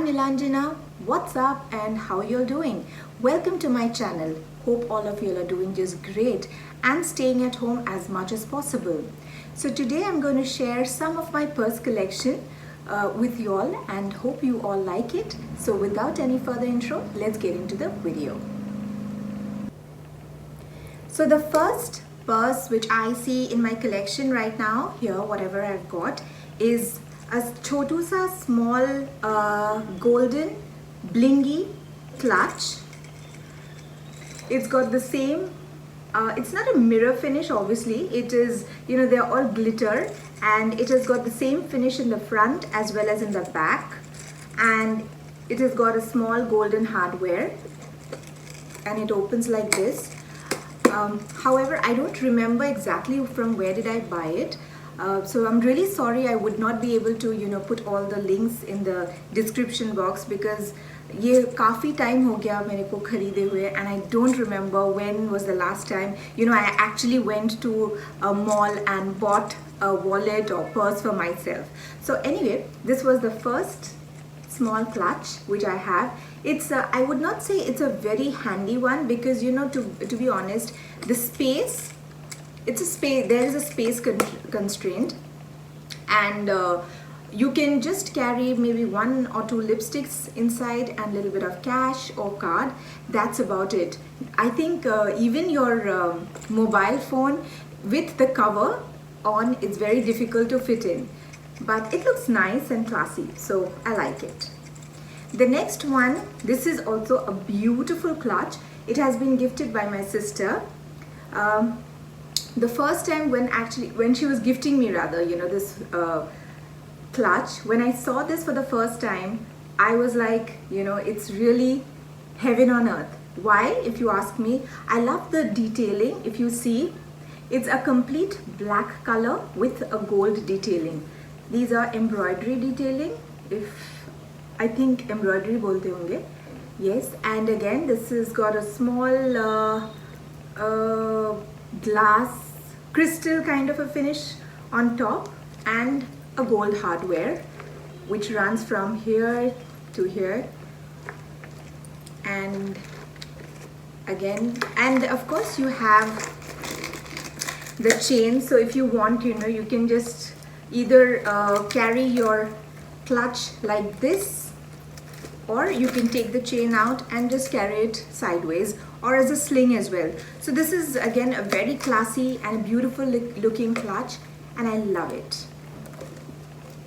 I'm Nilanjana. What's up and how you're doing? Welcome to my channel. Hope all of you are doing just great and staying at home as much as possible. So today I'm going to share some of my purse collection with you all and hope you all like it. So without any further intro, let's get into the video. So the first purse which I see in my collection right now, here whatever I've got, is a chotu sa small golden blingy clutch. It's got the same, it's not a mirror finish obviously, it is, they're all glitter, and it has got the same finish in the front as well as in the back, and it has got a small golden hardware and it opens like this. However, I don't remember exactly from where did I buy it. So I'm really sorry I would not be able to put all the links in the description box, because ये काफ़ी time हो गया मेरे को खरीदे हुए, and I don't remember when was the last time I actually went to a mall and bought a wallet or purse for myself. So anyway, this was the first small clutch which I have. It's I would not say it's a very handy one, because to be honest, the space, it's a space, there is a space constraint, and you can just carry maybe 1 or 2 lipsticks inside and a little bit of cash or card. That's about it. I think even your mobile phone with the cover on, it's very difficult to fit in, but it looks nice and classy, so I like it. The next one, this is also a beautiful clutch. It has been gifted by my sister. The first time when she was gifting me this clutch, when I saw this for the first time, I was like, it's really heaven on earth. Why? If you ask me, I love the detailing. If you see, it's a complete black color with a gold detailing. These are embroidery detailing, I think embroidery bolte honge. Yes, and again this has got a small glass crystal kind of a finish on top, and a gold hardware which runs from here to here, and again, and of course you have the chain. So if you want, you can just either carry your clutch like this, or you can take the chain out and just carry it sideways or as a sling as well. So this is again a very classy and beautiful looking clutch, and I love it.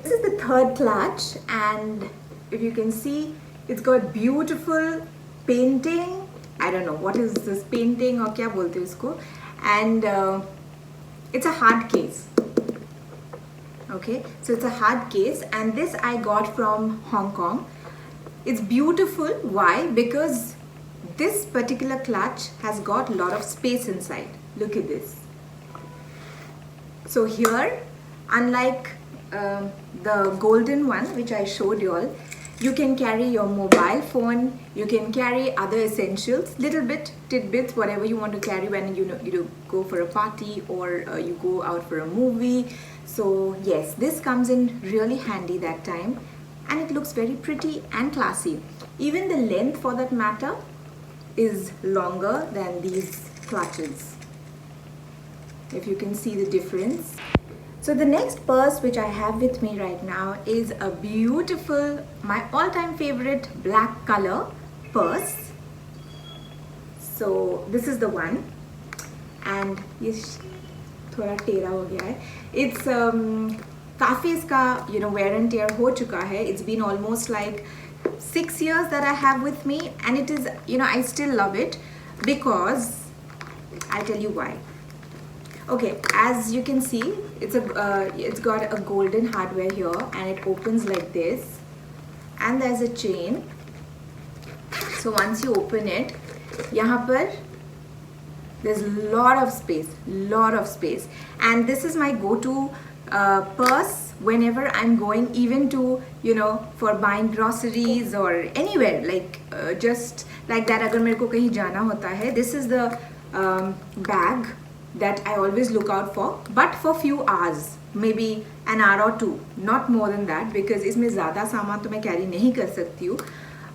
This is the third clutch, and if you can see, it's got beautiful painting. I don't know what is this painting or kya bolte usko, and it's a hard case. Okay, so it's a hard case, and this I got from Hong Kong. It's beautiful. Why? Because this particular clutch has got a lot of space inside. Look at this. So here, unlike the golden one which I showed you all, you can carry your mobile phone, you can carry other essentials, little bit tidbits, whatever you want to carry when you go for a party or you go out for a movie. So yes, this comes in really handy that time, and it looks very pretty and classy. Even the length for that matter is longer than these clutches, if you can see the difference. So the next purse which I have with me right now is a beautiful, my all-time favorite black color purse. So this is the one, and yes, थोड़ा टेढ़ा हो गया है. It's काफ़ी इसका wear and tear हो चुका है. It's been almost like 6 years that I have with me, and it is, I still love it, because I'll tell you why. Okay, as you can see, it's got a golden hardware here, and it opens like this, and there's a chain. So once you open it, यहाँ पर there's a lot of space, and this is my go-to purse whenever I'm going, even to for buying groceries or anywhere, like just like that. अगर मेरे को कहीं जाना होता है, this is the bag that I always look out for, but for few hours, maybe an hour or two, not more than that, because इसमें ज़्यादा सामान तो मैं carry नहीं कर सकती हूँ.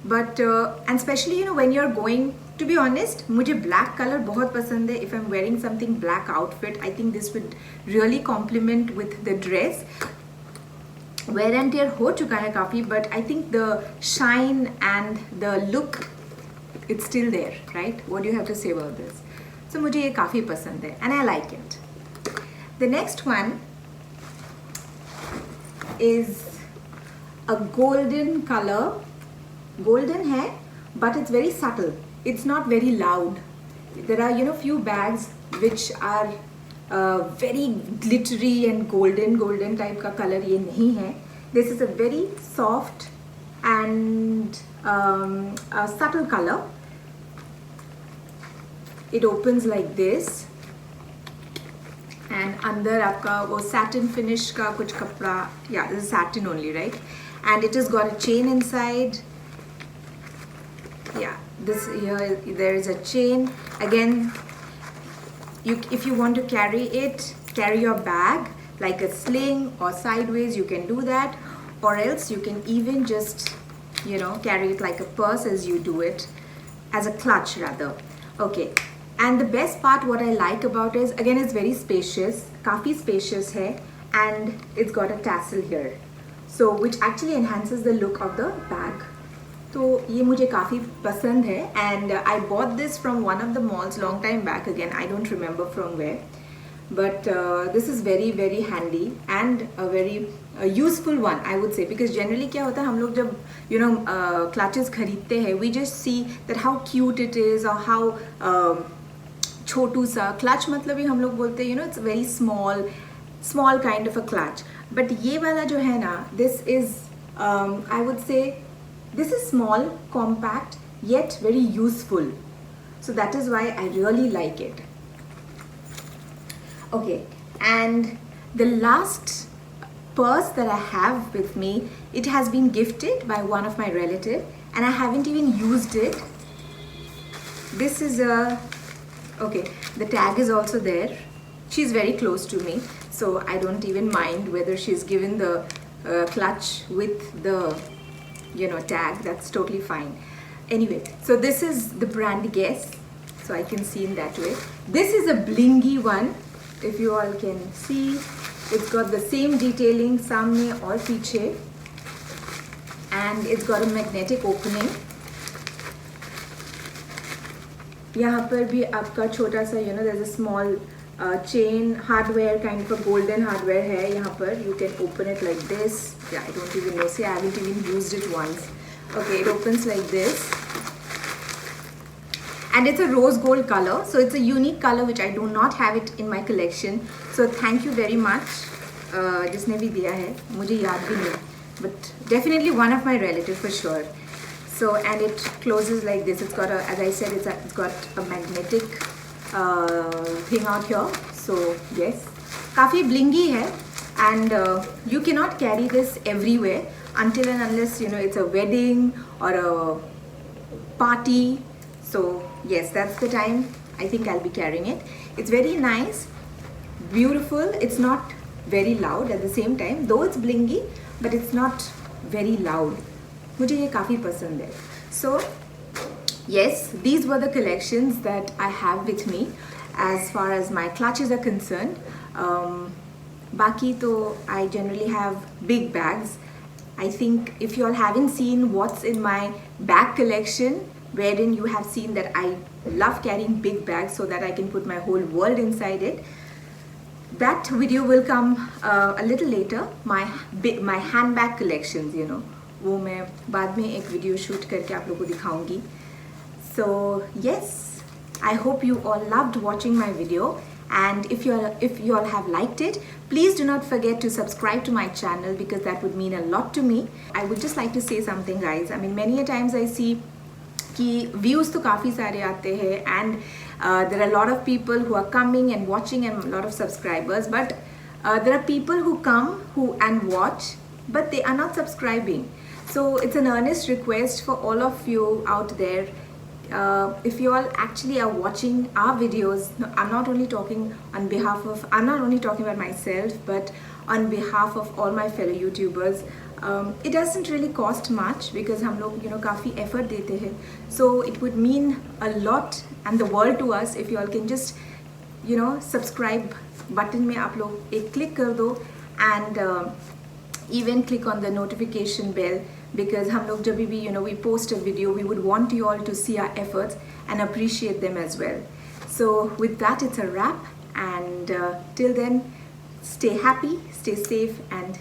But and especially when you're going, to be honest, मुझे black color बहुत पसंद है. If I'm wearing something black outfit, I think this would really complement with the dress. Wear and tear हो चुका है काफ़ी, but I think the shine and the look, it's still there, right? What do you have to say about this? So मुझे ये काफ़ी पसंद है and I like it. The next one is a golden color. Golden है, but it's very subtle. It's not very loud. There are few bags which are very glittery and golden type का color ये नहीं है. This is a very soft and a subtle color. It opens like this and अंदर आपका वो satin finish का कुछ कपड़ा, yeah, this is satin only, right? And it has got a chain inside. Yeah, this here there is a chain. Again, if you want to carry your bag like a sling or sideways, you can do that, or else you can even just carry it like a purse as you do it, as a clutch rather. Okay. And the best part, what I like about it is, again, it's very spacious, काफ़ी spacious है, and it's got a tassel here, so which actually enhances the look of the bag. तो ये मुझे काफ़ी पसंद है, and I bought this from one of the malls long time back. Again, I don't remember from where, but this is very handy and a very useful one, I would say, because generally क्या होता है, हम लोग जब clutches खरीदते हैं, we just see that how cute it is or how छोटू सा clutch, मतलब ही हम लोग बोलते हैं it's very small kind of a clutch. But ये वाला जो है ना, this is I would say this is small, compact, yet very useful. So that is why I really like it. Okay, and the last purse that I have with me, it has been gifted by one of my relatives and I haven't even used it. This is okay, the tag is also there. She's very close to me, so I don't even mind whether she's given the clutch with the tag. That's totally fine. Anyway, so this is the brand Guess, so I can see in that way. This is a blingy one. If you all can see, it's got the same detailing सामने और पीछे, and it's got a magnetic opening. यहाँ पर भी आपका छोटा सा there's a small chain hardware, kind of a golden hardware है यहाँ पर. You can open it like this. Yeah, I don't even know. See, I haven't even used it once. Okay, it opens like this. And it's a rose gold color, so it's a unique color which I do not have it in my collection. So thank you very much. जिसने भी दिया है, मुझे याद भी नहीं, but definitely one of my relatives for sure. So, and it closes like this. It's got a, as I said, it's got a magnetic thing out here. So yes, काफी blingy है, and you cannot carry this everywhere until and unless it's a wedding or a party. So yes, that's the time I think I'll be carrying it. It's very nice, beautiful. It's not very loud at the same time, though it's blingy, but it's not very loud. मुझे ये काफ़ी पसंद है. So yes, these were the collections that I have with me as far as my clutches are concerned. बाकी तो I generally have big bags. I think if you all haven't seen what's in my bag collection, wherein you have seen that I love carrying big bags so that I can put my whole world inside it, that video will come a little later. My handbag collections, वो मैं बाद में एक video shoot करके आप लोगों को दिखाऊंगी. So yes, I hope you all loved watching my video, and if you all have liked it, please do not forget to subscribe to my channel, because that would mean a lot to me. I would just like to say something, guys. I mean, many a times I see कि views तो काफ़ी सारे आते हैं, and there are a lot of people who are coming and watching and a lot of subscribers, but there are people who come and watch, but they are not subscribing. So it's an earnest request for all of you out there, if you all actually are watching our videos, no, I'm not only talking about myself, but on behalf of all my fellow YouTubers. It doesn't really cost much because हम लोग काफ़ी effort देते हैं. So it would mean a lot and the world to us if you all can just subscribe button में आप लोग एक click कर दो and even click on the notification bell, because हम लोग जब भी we post a video, we would want you all to see our efforts and appreciate them as well. So with that, it's a wrap, and till then, stay happy, stay safe, and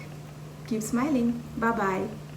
keep smiling. Bye bye.